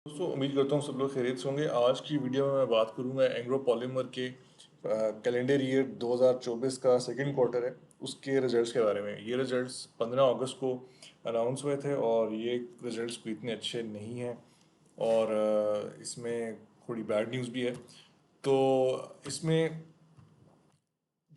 दोस्तों उम्मीद करता हूँ सब लोग खैरियत से होंगे। आज की वीडियो में मैं बात करूँगा एंग्रो पॉलीमर के कैलेंडर ईयर 2024 का सेकंड क्वार्टर है उसके रिजल्ट्स के बारे में। ये रिजल्ट्स 15 अगस्त को अनाउंस हुए थे और ये रिजल्ट्स भी इतने अच्छे नहीं हैं और इसमें थोड़ी बैड न्यूज़ भी है। तो इसमें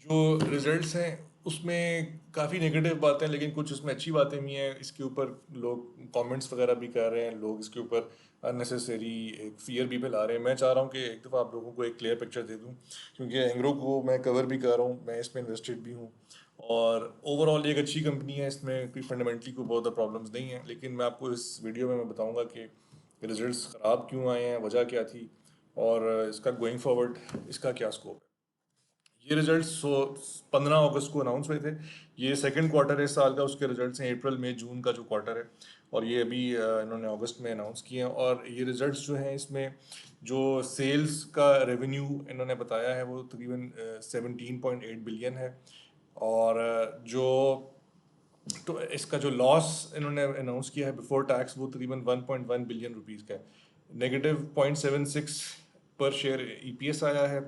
जो रिजल्ट्स हैं उसमें काफ़ी नेगेटिव बातें हैं, लेकिन कुछ उसमें अच्छी बातें भी हैं। इसके ऊपर लोग कमेंट्स वगैरह भी कर रहे हैं, लोग इसके ऊपर अननेसेसरी एक फियर भी फैला रहे हैं। मैं चाह रहा हूँ कि एक दफ़ा आप लोगों को एक क्लियर पिक्चर दे दूँ, क्योंकि एंग्रो को मैं कवर भी कर रहा हूँ, मैं इसमें इन्वेस्टेड भी हूँ और ओवरऑल एक अच्छी कंपनी है। इसमें कोई फंडामेंटली कोई बहुत प्रॉब्लम्स नहीं है, लेकिन मैं आपको इस वीडियो में मैं बताऊँगा कि रिजल्ट्स ख़राब क्यों आए हैं, वजह क्या थी और इसका गोइंग फॉरवर्ड इसका क्या स्कोप है। ये रिजल्ट 15 अगस्त को अनाउंस हुए थे। ये सेकंड क्वार्टर है इस साल का, उसके रिजल्ट्स हैं अप्रैल मई जून का जो क्वार्टर है, और ये अभी इन्होंने अगस्त में अनाउंस किए हैं। और ये रिजल्ट्स जो हैं इसमें जो सेल्स का रेवेन्यू इन्होंने बताया है वो तकरीबन 17.8 बिलियन है। और जो तो इसका जो लॉस इन्होंने अनाउंस किया है बिफोर टैक्स वो तकरीबन 1.1 बिलियन रुपीज़ का है। नेगेटिव 0.76 पर शेयर ईपीएस आया है।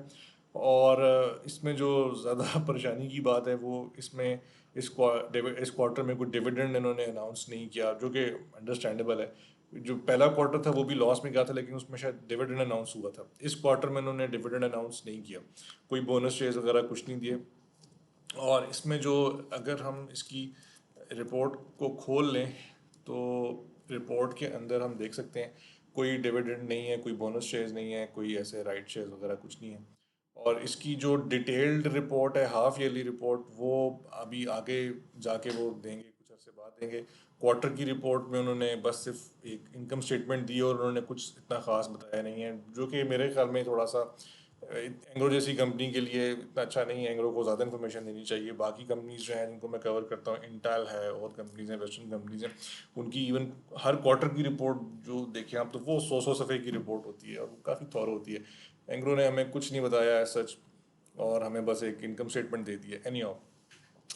और इसमें जो ज़्यादा परेशानी की बात है वो इसमें इस क्वार्टर में कोई डिविडेंड इन्होंने अनाउंस नहीं किया, जो कि अंडरस्टैंडेबल है। जो पहला क्वार्टर था वो भी लॉस में गया था, लेकिन उसमें शायद डिविडेंड अनाउंस हुआ था। इस क्वार्टर में इन्होंने डिविडेंड अनाउंस नहीं किया, कोई बोनस शेयर्स वगैरह कुछ नहीं दिए। और इसमें जो अगर हम इसकी रिपोर्ट को खोल लें तो रिपोर्ट के अंदर हम देख सकते हैं कोई डिविडेंड नहीं है, कोई बोनस शेयर्स नहीं है, कोई ऐसे राइट शेयर्स वगैरह कुछ नहीं है। और इसकी जो डिटेल्ड रिपोर्ट है, हाफ ईयरली रिपोर्ट, वो अभी आगे जाके वो देंगे, कुछ अर्से बाद देंगे। क्वार्टर की रिपोर्ट में उन्होंने बस सिर्फ एक इनकम स्टेटमेंट दी और उन्होंने कुछ इतना ख़ास बताया नहीं है, जो कि मेरे ख्याल में थोड़ा सा एंग्रो जैसी कंपनी के लिए इतना अच्छा नहीं है। एंग्रो को ज़्यादा इन्फॉर्मेशन देनी चाहिए। बाकी कंपनीज जो हैं जिनको मैं कवर करता हूँ, इंटेल है और कंपनीज हैं, वेस्टर्न कंपनीज हैं, उनकी इवन हर क्वार्टर की रिपोर्ट जो देखें आप तो वो 100 सफ़े की रिपोर्ट होती है और वो काफ़ी थॉरो होती है। एंग्रो ने हमें कुछ नहीं बताया है सच, और हमें बस एक इनकम स्टेटमेंट दे दी है। एनी हाउ,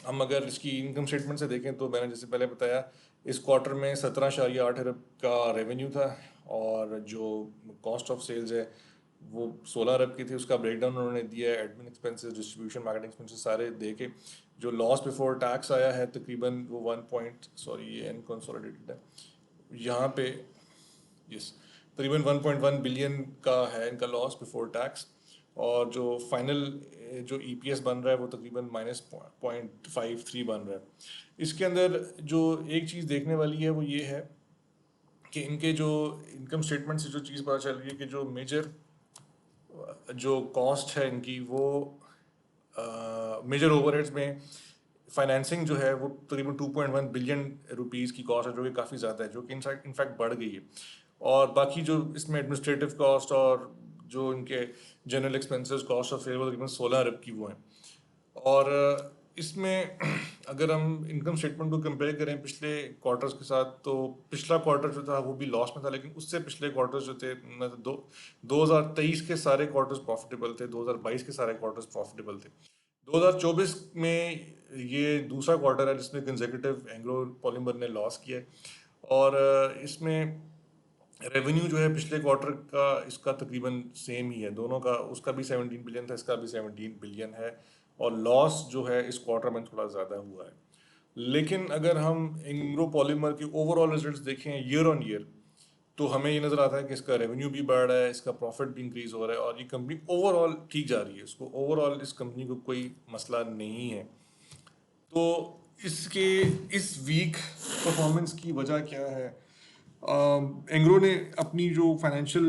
हम अगर इसकी इनकम स्टेटमेंट से देखें तो मैंने जैसे पहले बताया, इस क्वार्टर में 17.8 अरब का रेवेन्यू था और जो कॉस्ट ऑफ सेल्स है वो 16 अरब की थी। उसका ब्रेकडाउन उन्होंने दिया है, admin expenses, distribution, marketing expenses सारे दे के। जो लॉस बिफोर टैक्स आया है तकरीबन वो ये अनकंसोलिडेटेड है यहाँ पे, यस, तकरीबन 1.1 बिलियन का है इनका लॉस बिफोर टैक्स। और जो फाइनल जो ईपीएस बन रहा है वो तकरीबन -0.53 बन रहा है। इसके अंदर जो एक चीज़ देखने वाली है वो ये है कि इनके जो इनकम स्टेटमेंट से जो चीज़ पता चल रही है कि जो मेजर जो कॉस्ट है इनकी वो मेजर ओवरहेड्स में फाइनेंसिंग जो है वो तकरीबन 2.1 बिलियन रुपीज़ की कॉस्ट है, जो कि काफ़ी ज़्यादा है, जो कि इनफैक्ट बढ़ गई है। और बाकी जो इसमें एडमिनिस्ट्रेटिव कॉस्ट और जो इनके general expenses, cost of sale, वो तकरीबन 16 अरब की वो हैं। और इसमें अगर हम इनकम स्टेटमेंट को कंपेयर करें पिछले क्वार्टर्स के साथ, तो पिछला क्वार्टर जो था वो भी लॉस में था, लेकिन उससे पिछले क्वार्टर्स जो थे, मतलब 2023 के सारे क्वार्टर्स प्रॉफिटेबल थे, 2022 के सारे क्वार्टर्स प्रॉफिटेबल थे। 2024 में ये दूसरा क्वार्टर है जिसमें कंसेक्यूटिव एंग्रो पॉलीमर ने लॉस किया है। और इसमें रेवेन्यू जो है पिछले क्वार्टर का इसका तकरीबन सेम ही है, दोनों का, उसका भी 17 बिलियन था, इसका भी 17 बिलियन है। और लॉस जो है इस क्वार्टर में थोड़ा ज़्यादा हुआ है। लेकिन अगर हम एंग्रो पॉलीमर के ओवरऑल रिजल्ट्स देखें ईयर ऑन ईयर, तो हमें ये नज़र आता है कि इसका रेवेन्यू भी बढ़ रहा है, इसका प्रॉफिट भी इंक्रीज हो रहा है और ये कंपनी ओवरऑल ठीक जा रही है। इसको ओवरऑल इस कंपनी को कोई मसला नहीं है। तो इसके इस वीक परफॉर्मेंस की वजह क्या है? एंग्रो ने अपनी जो फाइनेंशियल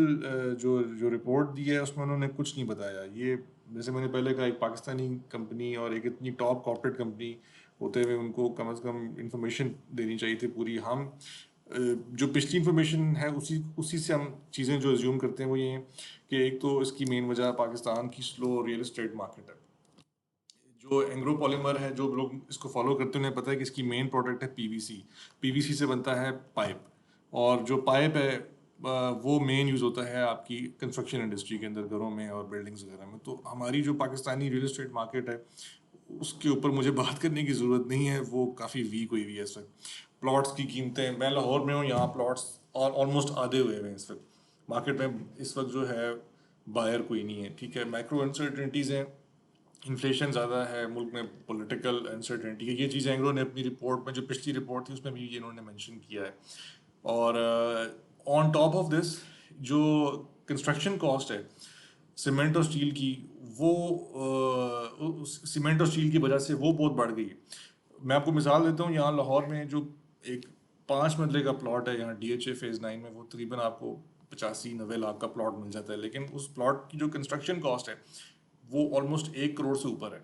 जो जो रिपोर्ट दी है उसमें उन्होंने कुछ नहीं बताया। ये जैसे मैंने पहले कहा, एक पाकिस्तानी कंपनी और एक इतनी टॉप कॉर्पोरेट कंपनी होते हुए उनको कम से कम इंफॉर्मेशन देनी चाहिए थी पूरी। हम जो पिछली इंफॉर्मेशन है उसी उसी से हम चीज़ें जो एज्यूम करते हैं वो ये हैं कि एक तो इसकी मेन वजह पाकिस्तान की स्लो रियल एस्टेट मार्केट है। जो एंग्रो पॉलीमर है, जो लोग इसको फॉलो करते हैं उन्हें पता है कि इसकी मेन प्रोडक्ट है पीवीसी। पीवीसी से बनता है पाइप, और जो पाइप है वो मेन यूज़ होता है आपकी कंस्ट्रक्शन इंडस्ट्री के अंदर, घरों में और बिल्डिंग्स वगैरह में। तो हमारी जो पाकिस्तानी रियल एस्टेट मार्केट है उसके ऊपर मुझे बात करने की ज़रूरत नहीं है, वो काफ़ी वीक हुई हुई है इस वक्त। प्लॉट्स की कीमतें, मैं लाहौर में हूँ, यहाँ प्लॉट्स और ऑलमोस्ट आधे हुए हैं इस वक्त। मार्केट में इस वक्त जो है बायर कोई नहीं है, ठीक है। मैक्रो अनसर्टेनिटीज़ हैं, इन्फ्लेशन ज़्यादा है मुल्क में, पॉलिटिकल अनसर्टेनिटी है, ये चीज़ें एंग्रो ने अपनी रिपोर्ट में, जो पिछली रिपोर्ट थी उसमें भी इन्होंने मेंशन किया है। और ऑन टॉप ऑफ दिस, जो कंस्ट्रक्शन कॉस्ट है सीमेंट और स्टील की, वो सीमेंट और स्टील की वजह से वो बहुत बढ़ गई है। मैं आपको मिसाल देता हूँ, यहाँ लाहौर में जो एक 5 मरले का प्लॉट है यहाँ DHA फेज़ 9 में, वो तकरीबन आपको 85-90 लाख का प्लॉट मिल जाता है, लेकिन उस प्लॉट की जो कंस्ट्रक्शन कॉस्ट है वो ऑलमोस्ट 1 करोड़ से ऊपर है,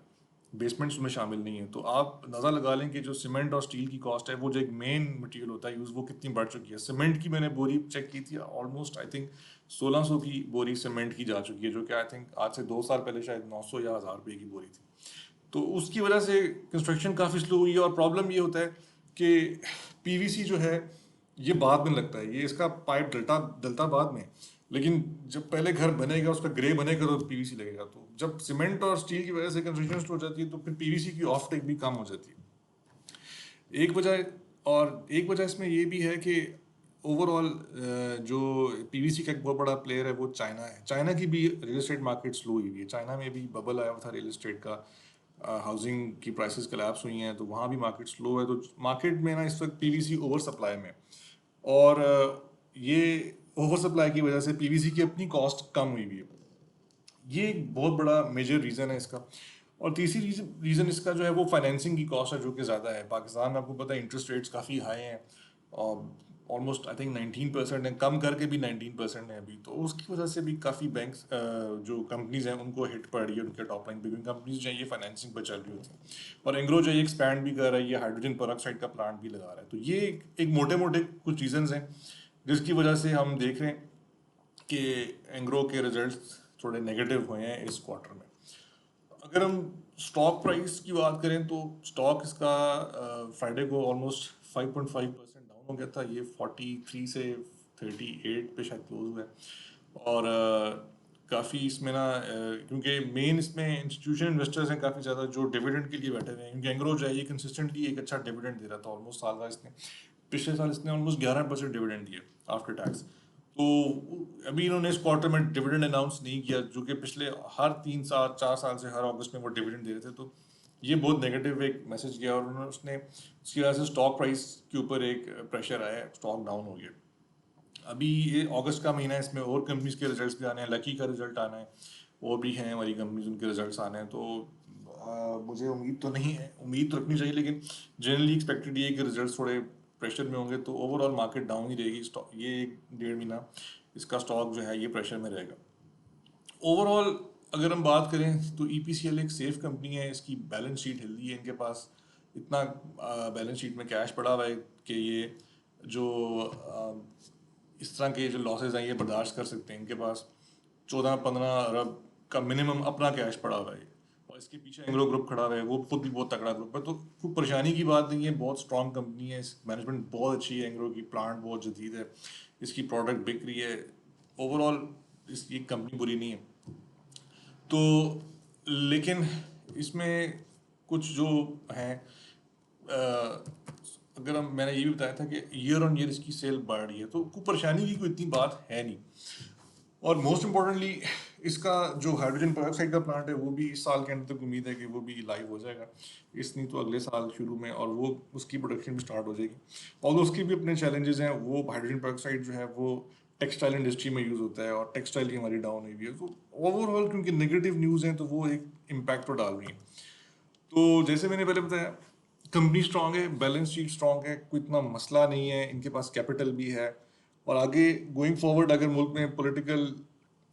बेसमेंट्स में शामिल नहीं है। तो आप अंदाज़ा लगा लें कि जो सीमेंट और स्टील की कॉस्ट है, वो जो एक मेन मटेरियल होता है यूज़, वो कितनी बढ़ चुकी है। सीमेंट की मैंने बोरी चेक की थी, ऑलमोस्ट आई थिंक 1600 की बोरी सीमेंट की जा चुकी है, जो कि आई थिंक आज से 2 साल पहले शायद 900 या 1000 रुपये की बोरी थी। तो उसकी वजह से कंस्ट्रक्शन काफ़ी स्लो हुई है। और प्रॉब्लम ये होता है कि PVC जो है ये बाद में लगता है, ये इसका पाइप डलता डलता बाद में, लेकिन जब पहले घर बनेगा, उसका ग्रे बनेगा, तो PVC लगेगा। तो जब सीमेंट और स्टील की वजह से कंस्ट्रक्शन स्लो हो जाती है, तो फिर PVC की ऑफ टेक भी कम हो जाती है, एक वजह। और एक वजह इसमें ये भी है कि ओवरऑल जो PVC का एक बहुत बड़ा प्लेयर है वो चाइना है। चाइना की भी रियल एस्टेट मार्केट स्लो हुई है, चाइना में भी बबल आया हुआ था रियल एस्टेट का, हाउसिंग की प्राइसेस कोलैप्स हुई हैं, तो वहाँ भी मार्केट स्लो है। तो मार्केट में ना इस वक्त PVC ओवर सप्लाई में, और ये ओवर सप्लाई की वजह से PVC की अपनी कॉस्ट कम हुई हुई है, ये एक बहुत बड़ा मेजर रीज़न है इसका। और तीसरी रीज़न इसका जो है वो फाइनेंसिंग की कॉस्ट है, जो कि ज़्यादा है। पाकिस्तान में आपको पता है इंटरेस्ट रेट्स काफ़ी हाई हैं, और ऑलमोस्ट आई थिंक 19% है, कम करके भी 19% है अभी। तो उसकी वजह से भी काफ़ी बैंक्स, जो कंपनीज हैं, उनको हिट पड़ रही है उनके टॉप लाइन पे, क्योंकि कंपनीज जो है ये फाइनेंसिंग पर चल रही होती हैं। और एंग्रो जो है एक्सपैंड भी कर रहा है, ये हाइड्रोजन पेरोक्साइड का प्लांट भी लगा रहा है। तो ये एक मोटे मोटे कुछ रीजंस हैं जिसकी वजह से हम देख रहे हैं कि एंग्रो के रिजल्ट्स थोड़े नेगेटिव हुए हैं इस क्वार्टर में। अगर हम स्टॉक प्राइस की बात करें, तो स्टॉक इसका फ्राइडे को ऑलमोस्ट 5.5% डाउन हो गया था, ये 43 से 38 पे शायद क्लोज हुआ है। और काफ़ी इसमें ना, क्योंकि मेन इसमें इंस्टीट्यूशन इन्वेस्टर्स हैं काफ़ी ज़्यादा, जो डिविडेंड के लिए बैठे हुए हैं, क्योंकि एंग्रो जो है ये कंसिस्टेंटली एक अच्छा डिविडेंड दे रहा था ऑलमोस्ट साल का। इसने पिछले साल इसने ऑलमोस्ट 11% डिविडेंड दिया आफ्टर टैक्स। तो अभी इन्होंने इस क्वार्टर में डिविडेंड अनाउंस नहीं किया, जो कि पिछले हर 3 साल 4 साल से हर अगस्त में वो डिविडेंड दे रहे थे। तो ये बहुत नेगेटिव एक मैसेज गया, और उन्होंने उसने उसकी वजह से स्टॉक प्राइस के ऊपर एक प्रेशर आया, स्टॉक डाउन हो गया। अभी ये अगस्त का महीना है, इसमें और कंपनीज के रिजल्ट्स भी आने हैं, लकी का रिजल्ट आना है, और भी हैं हमारी कंपनीज, उनके रिजल्ट्स आने हैं। तो मुझे उम्मीद तो नहीं है, उम्मीद तो रखनी चाहिए, लेकिन जनरली एक्सपेक्टेड ये कि रिजल्ट्स थोड़े प्रेशर में होंगे, तो ओवरऑल मार्केट डाउन ही रहेगी। स्टॉक ये 1 डेढ़ महीना इसका स्टॉक जो है ये प्रेशर में रहेगा। ओवरऑल अगर हम बात करें तो EPCL एक सेफ कंपनी है, इसकी बैलेंस शीट हेल्दी है, इनके पास इतना बैलेंस शीट में कैश पड़ा हुआ है कि ये जो इस तरह के जो लॉसेज हैं ये बर्दाश्त कर सकते हैं। इनके पास 14-15 अरब का मिनिमम अपना कैश पड़ा हुआ है, और इसके पीछे एंग्रो ग्रुप खड़ा हुआ है, वो खुद भी बहुत तगड़ा ग्रुप है। तो कोई परेशानी की बात नहीं है, बहुत स्ट्रॉन्ग कंपनी है, मैनेजमेंट बहुत अच्छी है एंग्रो की, प्लांट बहुत जदीद है, इसकी प्रोडक्ट बिक रही है। ओवरऑल इसकी कंपनी बुरी नहीं है। तो लेकिन इसमें कुछ जो हैं, अगर हम, मैंने ये भी बताया था कि ईयर ऑन ईयर इसकी सेल बढ़ रही है, तो कोई परेशानी की कोई इतनी बात है नहीं। और मोस्ट इम्पोर्टेंटली इसका जो हाइड्रोजन पेरोक्साइड का प्लांट है वो भी इस साल के अंत तक उम्मीद है कि वो भी लाइव हो जाएगा, इस नहीं तो अगले साल शुरू में, और वो उसकी प्रोडक्शन भी स्टार्ट हो जाएगी। और उसके भी अपने चैलेंजेस हैं। वो हाइड्रोजन पेरोक्साइड जो है वो टेक्सटाइल इंडस्ट्री में यूज़ होता है, और टेक्सटाइल की हमारी डाउन हुई है। तो ओवरऑल क्योंकि नेगेटिव न्यूज़ हैं, तो वो एक इम्पैक्ट तो डाल रही है। तो जैसे मैंने पहले बताया, कंपनी स्ट्रांग है, बैलेंस शीट स्ट्रांग है, कोई इतना मसला नहीं है, इनके पास कैपिटल भी है। और आगे गोइंग फॉरवर्ड अगर मुल्क में पॉलिटिकल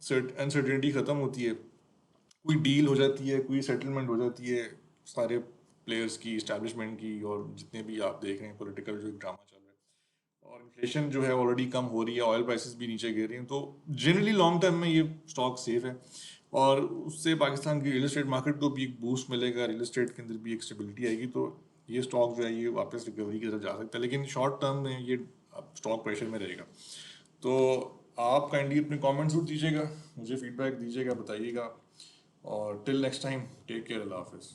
अनसर्टेनिटी ख़त्म होती है, कोई डील हो जाती है, कोई सेटलमेंट हो जाती है सारे प्लेयर्स की, इस्टेब्लिशमेंट की, और जितने भी आप देख रहे हैं पॉलिटिकल जो ड्रामा चल रहा है, और इन्फ्लेशन जो है ऑलरेडी कम हो रही है, ऑयल प्राइसेस भी नीचे गिर रही हैं, तो जनरली लॉन्ग टर्म में ये स्टॉक सेफ है। और उससे पाकिस्तान की रियल एस्टेट मार्केट को भी एक बूस्ट मिलेगा, रियल एस्टेट के अंदर भी एक स्टेबिलिटी आएगी। तो ये स्टॉक जो है ये वापस रिकवरी की तरफ जा सकता है, लेकिन शॉर्ट टर्म में ये स्टॉक प्रेशर में रहेगा। तो आप काइंडली अपने कमेंट्स जरूर दीजिएगा, मुझे फीडबैक दीजिएगा, बताइएगा। और till next time, take care, अल्लाह हाफिज़।